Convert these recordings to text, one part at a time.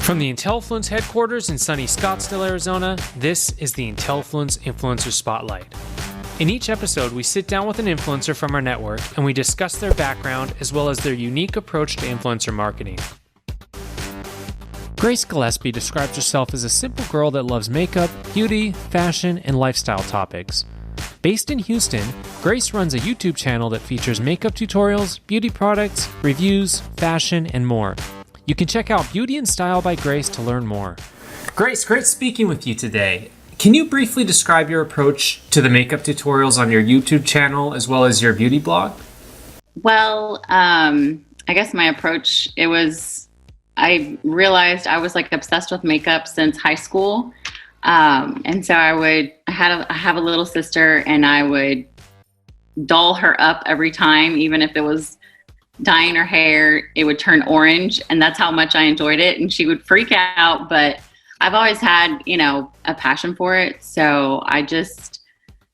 From the Intellifluence headquarters in sunny Scottsdale, Arizona, this is the Intellifluence Influencer Spotlight. In each episode, we sit down with an influencer from our network and we discuss their background as well as their unique approach to influencer marketing. Grace Gillespie describes herself as a simple girl that loves makeup, beauty, fashion, and lifestyle topics. Based in Houston, Grace runs a YouTube channel that features makeup tutorials, beauty products, reviews, fashion, and more. You can check out Beauty and Style by Grace to learn more. Grace, great speaking with you today. Can you briefly describe your approach to the makeup tutorials on your YouTube channel as well as your beauty blog? Well, I guess my approach, I realized I was like obsessed with makeup since high school. And so I have a little sister and I would doll her up every time, even if it was dyeing her hair, it would turn orange, and that's how much I enjoyed it. And she would freak out, but I've always had, a passion for it. So I just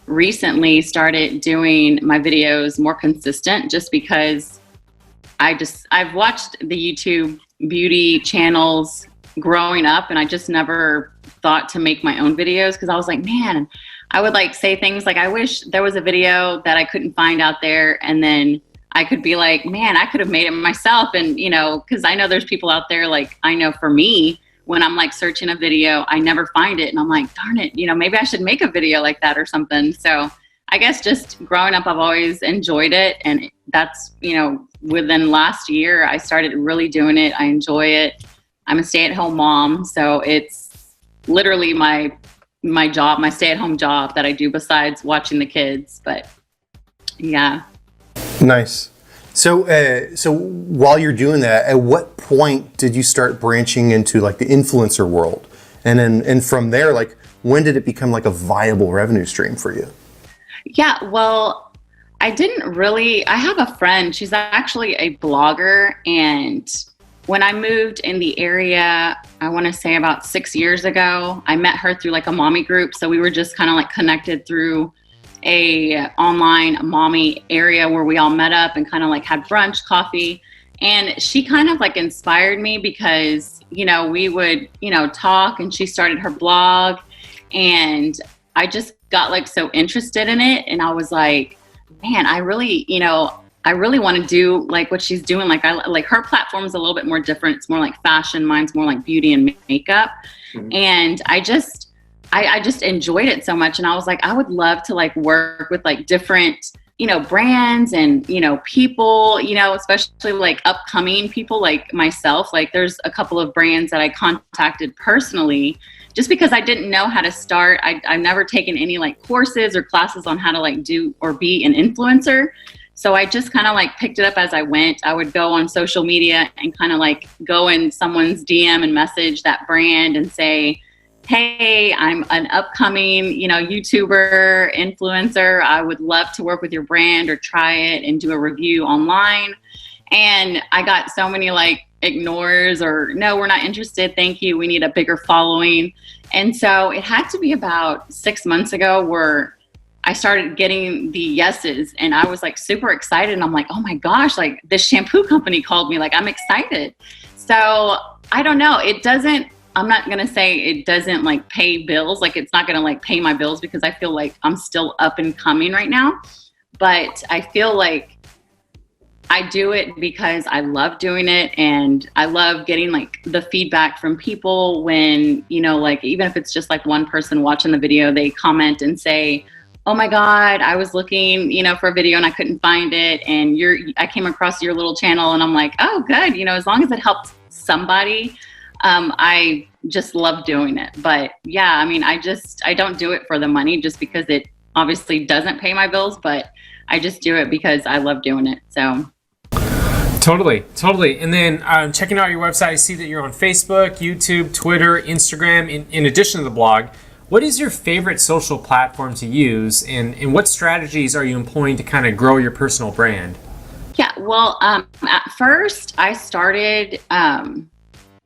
recently started doing my videos more consistent just because I've watched the YouTube beauty channels growing up and I just never thought to make my own videos because I was like, man, I would like say things like, I wish there was a video that I couldn't find out there, and then I could be like, man, I could have made it myself. And, because I know there's people out there, like, I know for me, when I'm like searching a video, I never find it. And I'm like, darn it, maybe I should make a video like that or something. So I guess just growing up, I've always enjoyed it. And that's, within last year, I started really doing it. I enjoy it. I'm a stay-at-home mom. So it's literally my job, my stay-at-home job that I do besides watching the kids. But yeah. Nice. So while you're doing that, at what point did you start branching into like the influencer world? And from there, like, when did it become like a viable revenue stream for you? Yeah, well, I have a friend, she's actually a blogger. And when I moved in the area, I want to say about 6 years ago, I met her through like a mommy group. So we were just kind of like connected through a online mommy area where we all met up and kind of like had brunch, coffee. And she kind of like inspired me because, we would, talk, and she started her blog and I just got like so interested in it. And I was like, man, I really want to do like what she's doing. Like like her platform is a little bit more different. It's more like fashion. Mine's more like beauty and makeup. Mm-hmm. And I just enjoyed it so much. And I was like, I would love to like work with like different, brands and, people, especially like upcoming people like myself. Like there's a couple of brands that I contacted personally just because I didn't know how to start. I've never taken any like courses or classes on how to like do or be an influencer. So I just kind of like picked it up as I went. I would go on social media and kind of like go in someone's DM and message that brand and say, hey, I'm an upcoming, YouTuber, influencer. I would love to work with your brand or try it and do a review online. And I got so many like ignores or no, we're not interested. Thank you. We need a bigger following. And so it had to be about 6 months ago where I started getting the yeses and I was like super excited. And I'm like, oh my gosh, like this shampoo company called me, like I'm excited. So I don't know. I'm not going to say it doesn't like pay bills. Like it's not going to like pay my bills because I feel like I'm still up and coming right now. But I feel like I do it because I love doing it. And I love getting like the feedback from people when, like even if it's just like one person watching the video, they comment and say, oh my God, I was looking, for a video and I couldn't find it. And I came across your little channel and I'm like, oh good. As long as it helps somebody, I just love doing it. But yeah, I mean, I don't do it for the money just because it obviously doesn't pay my bills, but I just do it because I love doing it. So. Totally. And then checking out your website, I see that you're on Facebook, YouTube, Twitter, Instagram, in addition to the blog. What is your favorite social platform to use and what strategies are you employing to kind of grow your personal brand? Yeah, well, at first I started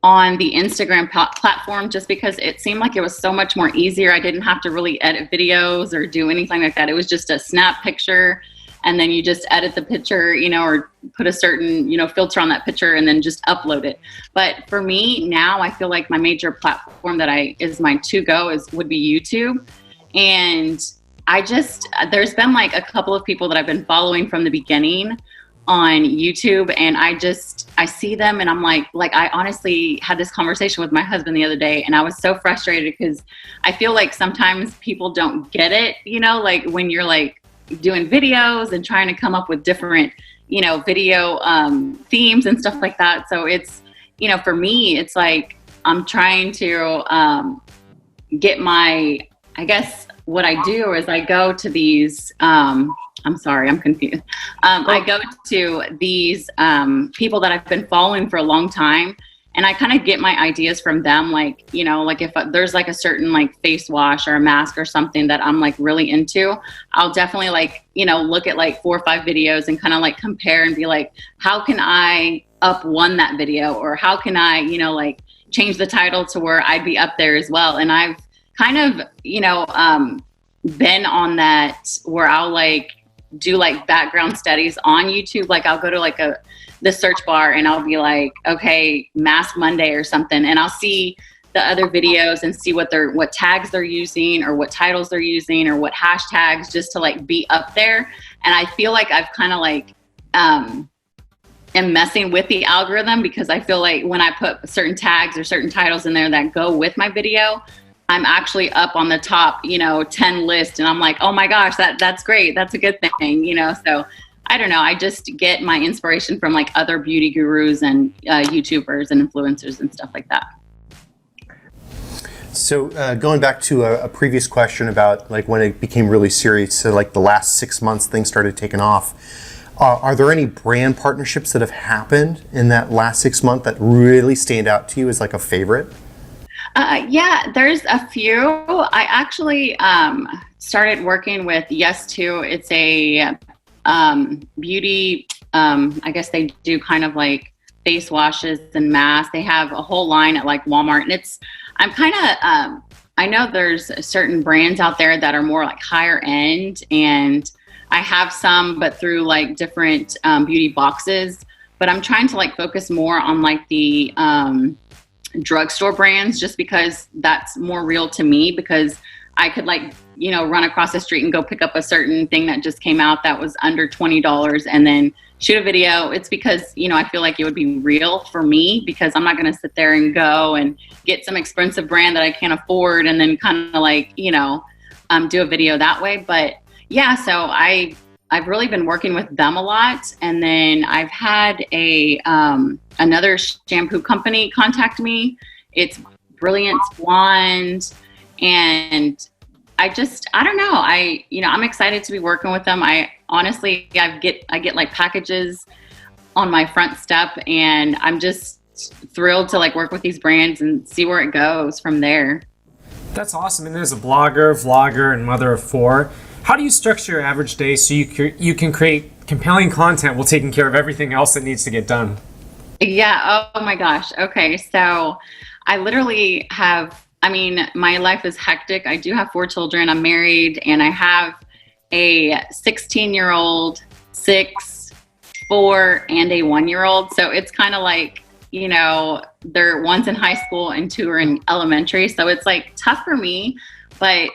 on the Instagram platform just because it seemed like it was so much more easier. I didn't have to really edit videos or do anything like that. It was just a snap picture and then you just edit the picture, or put a certain, filter on that picture and then just upload it. But for me now, I feel like my major platform that is my to-go would be YouTube. And there's been like a couple of people that I've been following from the beginning on YouTube, and I see them and I'm like I honestly had this conversation with my husband the other day, and I was so frustrated because I feel like sometimes people don't get it, like when you're like doing videos and trying to come up with different, video themes and stuff like that. So it's, for me, it's like I'm trying to get I guess what I do is I go to these, I'm sorry, I'm confused. I go to these people that I've been following for a long time, and I kind of get my ideas from them. Like, like if there's like a certain like face wash or a mask or something that I'm like really into, I'll definitely like, look at like 4 or 5 videos and kind of like compare and be like, how can I up one that video? Or how can I, like change the title to where I'd be up there as well? And I've kind of, been on that where I'll like do like background studies on YouTube. Like I'll go to like the search bar and I'll be like, okay, Mask Monday or something. And I'll see the other videos and see what tags they're using or what titles they're using or what hashtags, just to like be up there. And I feel like I've kind of like, am messing with the algorithm, because I feel like when I put certain tags or certain titles in there that go with my video, I'm actually up on the top, 10 list. And I'm like, oh my gosh, that's great. That's a good thing, So I don't know. I just get my inspiration from like other beauty gurus and YouTubers and influencers and stuff like that. So going back to a previous question about like when it became really serious, so like the last 6 months, things started taking off. Are there any brand partnerships that have happened in that last 6 months that really stand out to you as like a favorite? Yeah, there's a few. I actually started working with Yes2. It's a beauty, I guess they do kind of like face washes and masks. They have a whole line at like Walmart. And I'm kind of, I know there's certain brands out there that are more like higher end, and I have some, but through like different beauty boxes. But I'm trying to like focus more on like the drugstore brands, just because that's more real to me, because I could like, run across the street and go pick up a certain thing that just came out that was under $20 and then shoot a video. It's because, I feel like it would be real for me, because I'm not going to sit there and go and get some expensive brand that I can't afford and then kind of like, do a video that way. But yeah, so I've really been working with them a lot. And then I've had another shampoo company contact me. It's Brilliance Blonde. And I don't know. I'm excited to be working with them. I get like packages on my front step, and I'm just thrilled to like work with these brands and see where it goes from there. That's awesome. And there's a blogger, vlogger, and mother of 4. How do you structure your average day so you can create compelling content while taking care of everything else that needs to get done? Yeah. Oh my gosh. Okay. So I literally my life is hectic. I do have 4 children. I'm married, and I have a 16-year-old, 6, 4, and a 1-year-old. So it's kind of like, they're one's in high school and 2 are in elementary. So it's like tough for me, but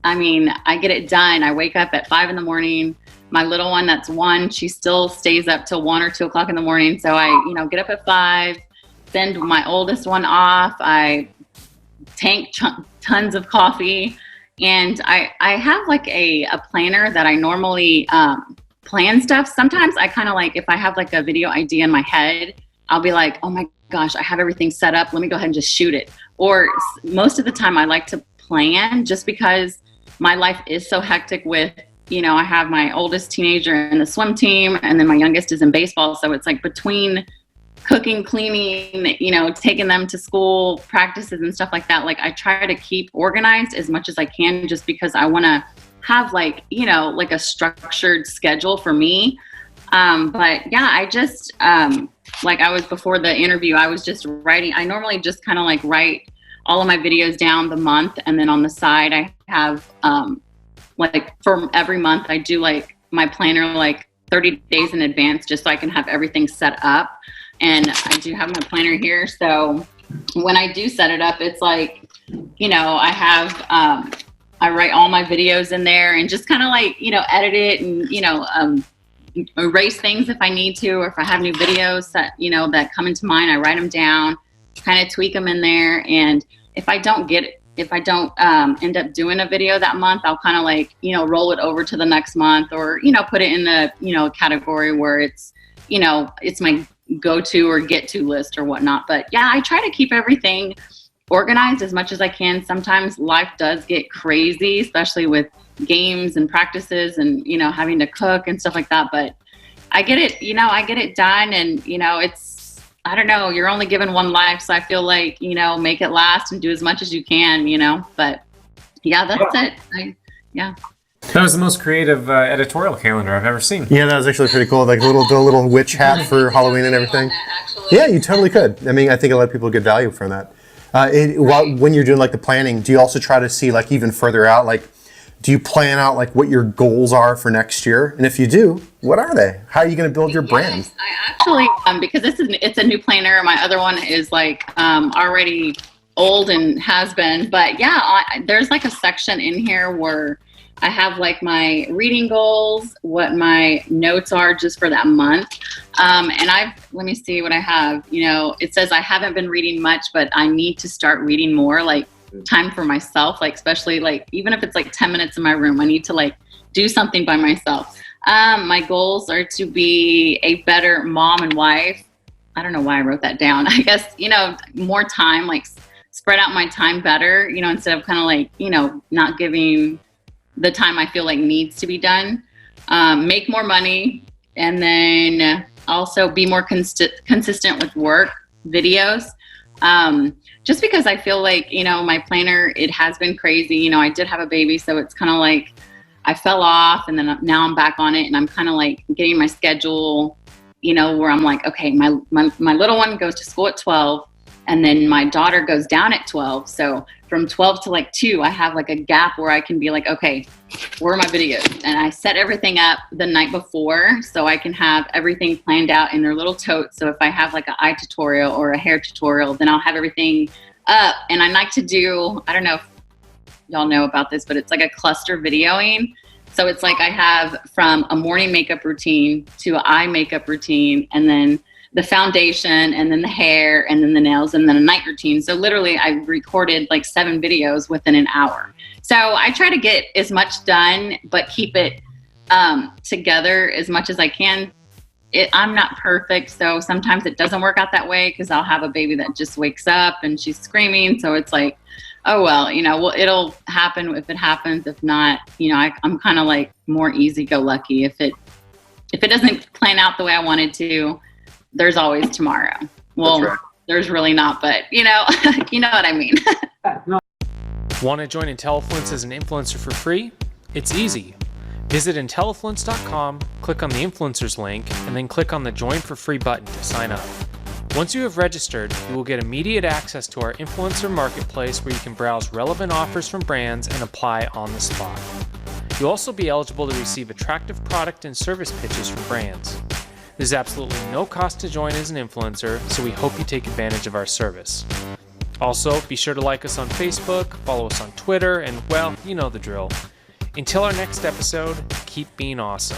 I get it done. I wake up at 5 a.m. My little one, that's 1, she still stays up till 1 or 2 o'clock in the morning. So I, get up at 5, send my oldest one off. I tank tons of coffee, and I have like a planner that I normally plan stuff. Sometimes I kind of like, if I have like a video idea in my head, I'll be like, oh my gosh, I have everything set up. Let me go ahead and just shoot it. Or most of the time I like to plan, just because my life is so hectic with, I have my oldest teenager in the swim team, and then my youngest is in baseball. So it's like between cooking, cleaning, taking them to school, practices and stuff like that. Like I try to keep organized as much as I can, just because I want to have like, like a structured schedule for me. But yeah, I just, like I was before the interview, I was just writing. I normally just kind of like write all of my videos down the month. And then on the side, I have, like for every month, I do like my planner like 30 days in advance just so I can have everything set up. And I do have my planner here. So when I do set it up, it's like, you know, I have, I write all my videos in there and just kind of like, you know, edit it and, you know, erase things if I need to, or if I have new videos that, you know, that come into mind, I write them down, kind of tweak them in there. And if I don't end up doing a video that month, I'll kind of like, you know, roll it over to the next month, or, you know, put it in the, you know, category where it's, you know, it's my go-to or get-to list or whatnot. But yeah, I try to keep everything organized as much as I can. Sometimes life does get crazy, especially with games and practices and, you know, having to cook and stuff like that. But I get it, you know, I get it done. And, you know, I don't know, you're only given one life. So I feel like, you know, make it last and do as much as you can, you know, but yeah, that's it. Yeah. That was the most creative editorial calendar I've ever seen. Yeah, that was actually pretty cool. Like the little witch hat for Halloween and everything. Yeah, you totally could. I mean, I think a lot of people get value from that. When you're doing like the planning, do you also try to see like even further out? Like, do you plan out like what your goals are for next year? And if you do, what are they? How are you going to build your brand? Yes, I actually, because it's a new planner. My other one is like already old and has been. But yeah, there's like a section in here where I have like my reading goals, what my notes are just for that month. And let me see what I have. You know, it says I haven't been reading much, but I need to start reading more, like time for myself, like especially like, even if it's like 10 minutes in my room, I need to like do something by myself. My goals are to be a better mom and wife. I don't know why I wrote that down. I guess, you know, more time, like spread out my time better, you know, instead of kind of like, you know, not giving the time I feel like needs to be done, make more money, and then also be more consistent with work videos. Just because I feel like, you know, my planner, it has been crazy. You know, I did have a baby, so it's kind of like I fell off, and then now I'm back on it, and I'm kind of like getting my schedule, you know, where I'm like, okay, my little one goes to school at 12, and then my daughter goes down at 12. So from 12 to like 2, I have like a gap where I can be like, okay, where are my videos? And I set everything up the night before so I can have everything planned out in their little totes. So if I have like an eye tutorial or a hair tutorial, then I'll have everything up. And I like to do, I don't know if y'all know about this, but it's like a cluster videoing. So it's like I have from a morning makeup routine to an eye makeup routine, and then the foundation, and then the hair, and then the nails, and then a night routine. So literally I recorded like 7 videos within an hour. So I try to get as much done, but keep it together as much as I can. I'm not perfect, so sometimes it doesn't work out that way, because I'll have a baby that just wakes up and she's screaming. So it's like, oh, well, you know, it'll happen if it happens. If not, you know, I'm kind of like more easy-go-lucky. If it doesn't plan out the way I wanted to, there's always tomorrow. Well, right. There's really not, but you know, you know what I mean. Want to join Intellifluence as an influencer for free? It's easy. Visit Intellifluence.com, click on the influencers link, and then click on the Join for Free button to sign up. Once you have registered, you will get immediate access to our influencer marketplace, where you can browse relevant offers from brands and apply on the spot. You'll also be eligible to receive attractive product and service pitches from brands. There's absolutely no cost to join as an influencer, so we hope you take advantage of our service. Also, be sure to like us on Facebook, follow us on Twitter, and well, you know the drill. Until our next episode, keep being awesome.